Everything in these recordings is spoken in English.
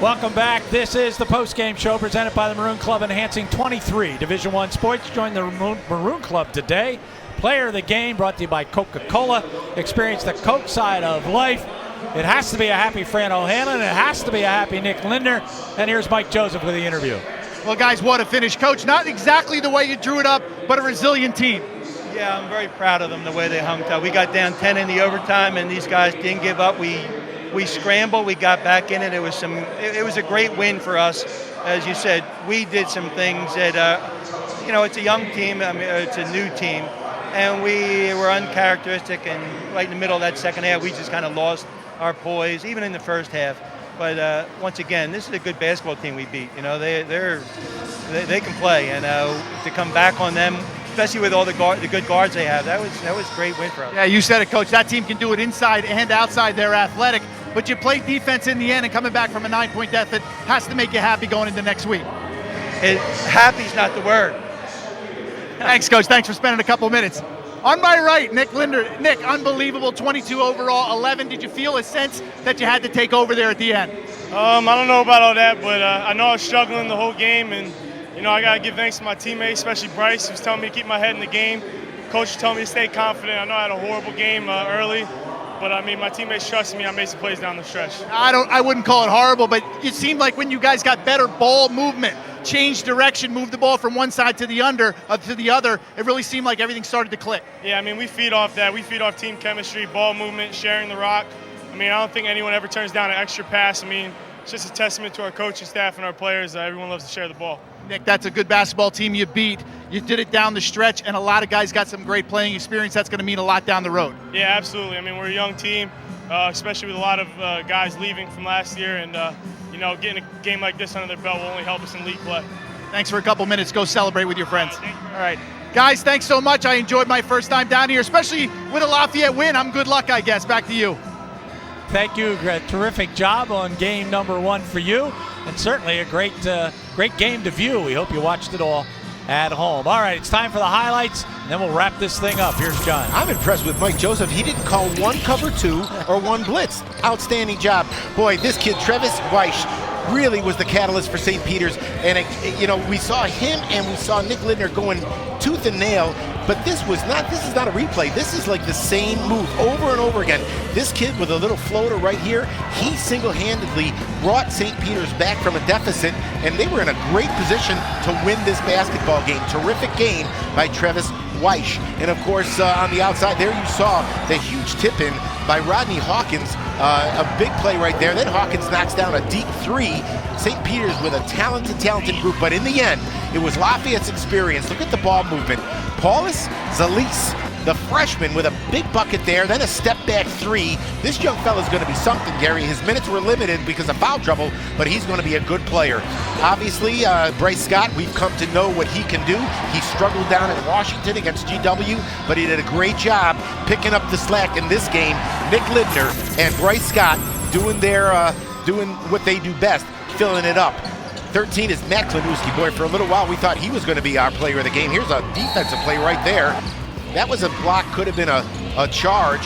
Welcome back. This is the Postgame Show presented by the Maroon Club, enhancing 23 Division I sports. Join the Maroon Club today. Player of the game brought to you by Coca-Cola. Experience the Coke side of life. It has to be a happy Fran O'Hanlon. It has to be a happy Nick Lindner. And here's Mike Joseph with the interview. Well, guys, what a finish. Coach, not exactly the way you drew it up, but a resilient team. Yeah, I'm very proud of them, the way they hung tough. We got down 10 in the overtime, and these guys didn't give up. We scrambled, we got back in it. It was a great win for us. As you said, we did some things that, it's a young team, it's a new team, and we were uncharacteristic, and right in the middle of that second half, we just kind of lost our poise, even in the first half. But once again, this is a good basketball team we beat. They can play, and to come back on them, especially with all the good guards they have, that was a great win for us. Yeah, you said it, Coach. That team can do it inside and outside. They're athletic, but you played defense in the end, and coming back from a 9-point deficit has to make you happy going into next week. Happy's not the word. Thanks, Coach. Thanks for spending a couple minutes. On my right, Nick Lindner. Nick, unbelievable, 22 overall, 11. Did you feel a sense that you had to take over there at the end? I don't know about all that, but I know I was struggling the whole game, and I got to give thanks to my teammates, especially Bryce, who's telling me to keep my head in the game. Coach told me to stay confident. I know I had a horrible game early, but my teammates trusted me. I made some plays down the stretch. I wouldn't call it horrible, but it seemed like when you guys got better ball movement, changed direction, moved the ball from one side to the other, it really seemed like everything started to click. Yeah, we feed off that. We feed off team chemistry, ball movement, sharing the rock. I don't think anyone ever turns down an extra pass. It's just a testament to our coaching staff and our players. Everyone loves to share the ball. Nick, that's a good basketball team you beat. You did it down the stretch, and a lot of guys got some great playing experience. That's going to mean a lot down the road. Yeah, absolutely. We're a young team, especially with a lot of guys leaving from last year, and getting a game like this under their belt will only help us in league play. Thanks for a couple minutes. Go celebrate with your friends. All right. Guys, thanks so much. I enjoyed my first time down here, especially with a Lafayette win. I'm good luck, I guess. Back to you. Thank you. Terrific job on game number one for you, and certainly a great game to view. We hope you watched it all at home. All right, it's time for the highlights, and then we'll wrap this thing up. Here's John. I'm impressed with Mike Joseph. He didn't call one cover two or one blitz. Outstanding job. Boy, this kid, Travis Weish, really was the catalyst for St. Peter's. And, we saw him and we saw Nick Lindner going tooth and nail. But this is not a replay. This is like the same move over and over again. This kid with a little floater right here, he single-handedly brought St. Peter's back from a deficit, and they were in a great position to win this basketball game. Terrific game by Travis Weish. And of course, on the outside there, you saw the huge tip-in by Rodney Hawkins. A big play right there. Then Hawkins knocks down a deep three. St. Peter's with a talented group, but in the end, it was Lafayette's experience. Look at the ball movement. Paulus Zalis, the freshman, with a big bucket there, then a step-back three. This young fella's going to be something, Gary. His minutes were limited because of foul trouble, but he's going to be a good player. Obviously, Bryce Scott, we've come to know what he can do. He struggled down in Washington against GW, but he did a great job picking up the slack in this game. Nick Lindner and Bryce Scott doing what they do best, filling it up. 13 is Matt Klanuski. Boy, for a little while we thought he was going to be our player of the game. Here's a defensive play right there. That was a block, could have been a charge.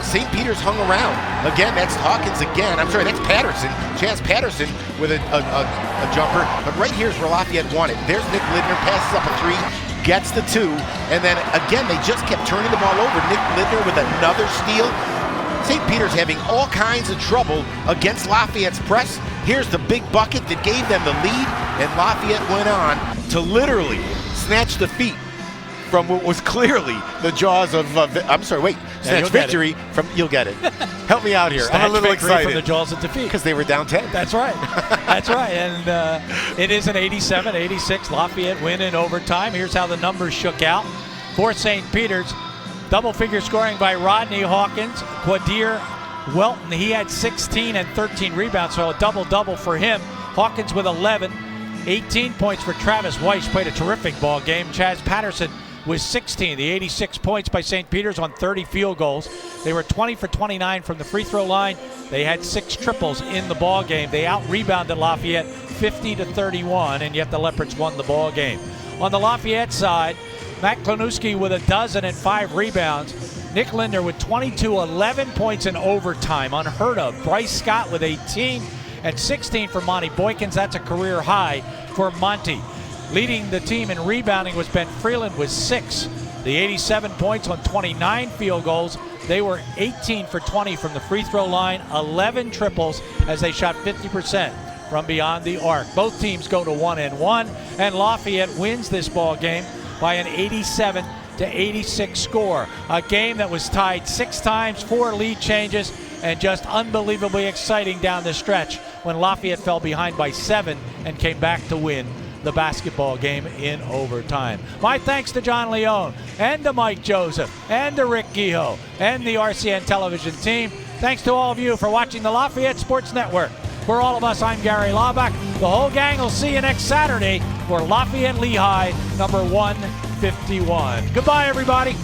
St. Peter's hung around. Again, that's Hawkins again. I'm sorry, that's Patterson. Chance Patterson with a jumper. But right here's where Lafayette won it. There's Nick Lindner, passes up a three, gets the two. And then again, they just kept turning the ball over. Nick Lindner with another steal. St. Peter's having all kinds of trouble against Lafayette's press. Here's the big bucket that gave them the lead, and Lafayette went on to literally snatch defeat from what was clearly the jaws of, snatch victory from, you'll get it. Help me out here. Snatch I'm a little excited. From the jaws of defeat. Because they were down 10. That's right. That's right. And it is an 87-86 Lafayette win in overtime. Here's how the numbers shook out for St. Peter's. Double-figure scoring by Rodney Hawkins. Quadir Welton, he had 16 and 13 rebounds, so a double-double for him. Hawkins with 11. 18 points for Travis Weish, played a terrific ball game. Chaz Patterson with 16. The 86 points by St. Peter's on 30 field goals. They were 20 for 29 from the free throw line. They had 6 triples in the ball game. They out-rebounded Lafayette 50-31, and yet the Leopards won the ball game. On the Lafayette side, Matt Klanuski with 12 and 5 rebounds. Nick Lindner with 22, 11 points in overtime, unheard of. Bryce Scott with 18. and 16 for Monty Boykins. That's a career high for Monty. Leading the team in rebounding was Ben Freeland with 6. The 87 points on 29 field goals. They were 18 for 20 from the free throw line, 11 triples as they shot 50% from beyond the arc. Both teams go to 1-1, and Lafayette wins this ball game by an 87-86 score. A game that was tied 6 times, 4 lead changes, and just unbelievably exciting down the stretch when Lafayette fell behind by 7 and came back to win the basketball game in overtime. My thanks to John Leone and to Mike Joseph and to Rick Kehoe and the RCN television team. Thanks to all of you for watching the Lafayette Sports Network. For all of us, I'm Gary Laubach. The whole gang will see you next Saturday for Lafayette Lehigh number 151. Goodbye, everybody.